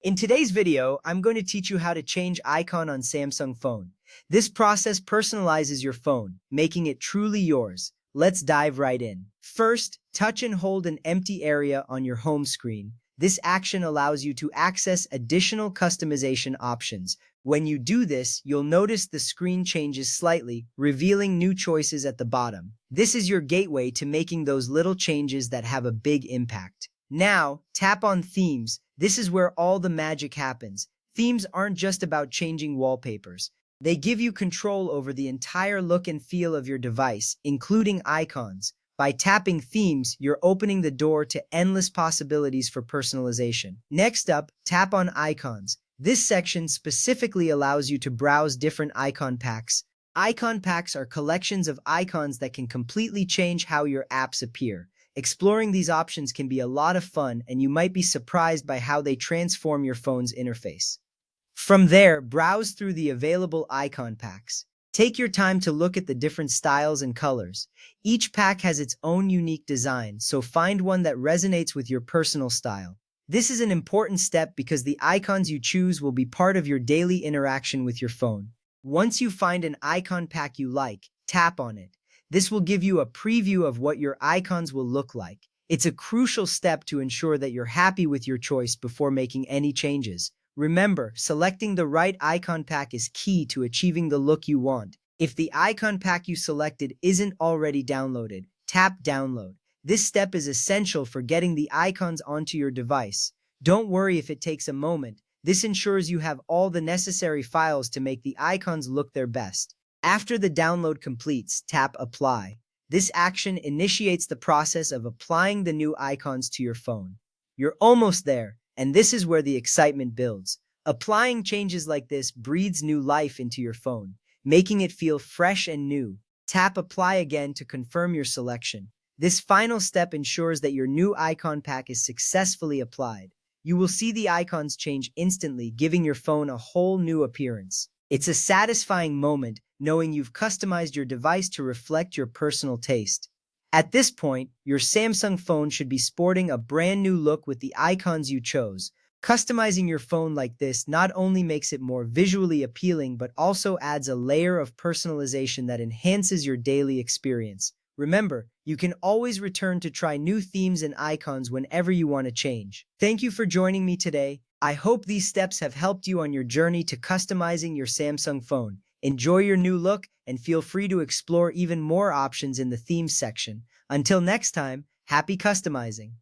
In today's video, I'm going to teach you how to change icon on Samsung phone. This process personalizes your phone, making it truly yours. Let's dive right in. First, touch and hold an empty area on your home screen. This action allows you to access additional customization options. When you do this, you'll notice the screen changes slightly, revealing new choices at the bottom. This is your gateway to making those little changes that have a big impact. Now, tap on Themes. This is where all the magic happens. Themes aren't just about changing wallpapers. They give you control over the entire look and feel of your device, including icons. By tapping Themes, you're opening the door to endless possibilities for personalization. Next up, tap on Icons. This section specifically allows you to browse different icon packs. Icon packs are collections of icons that can completely change how your apps appear. Exploring these options can be a lot of fun, and you might be surprised by how they transform your phone's interface. From there, browse through the available icon packs. Take your time to look at the different styles and colors. Each pack has its own unique design, so find one that resonates with your personal style. This is an important step because the icons you choose will be part of your daily interaction with your phone. Once you find an icon pack you like, tap on it. This will give you a preview of what your icons will look like. It's a crucial step to ensure that you're happy with your choice before making any changes. Remember, selecting the right icon pack is key to achieving the look you want. If the icon pack you selected isn't already downloaded, tap Download. This step is essential for getting the icons onto your device. Don't worry if it takes a moment. This ensures you have all the necessary files to make the icons look their best. After the download completes, tap Apply. This action initiates the process of applying the new icons to your phone. You're almost there, and this is where the excitement builds. Applying changes like this breathes new life into your phone, making it feel fresh and new. Tap Apply again to confirm your selection. This final step ensures that your new icon pack is successfully applied. You will see the icons change instantly, giving your phone a whole new appearance. It's a satisfying moment knowing you've customized your device to reflect your personal taste. At this point, your Samsung phone should be sporting a brand new look with the icons you chose. Customizing your phone like this not only makes it more visually appealing, but also adds a layer of personalization that enhances your daily experience. Remember, you can always return to try new themes and icons whenever you want to change. Thank you for joining me today. I hope these steps have helped you on your journey to customizing your Samsung phone. Enjoy your new look and feel free to explore even more options in the themes section. Until next time, happy customizing!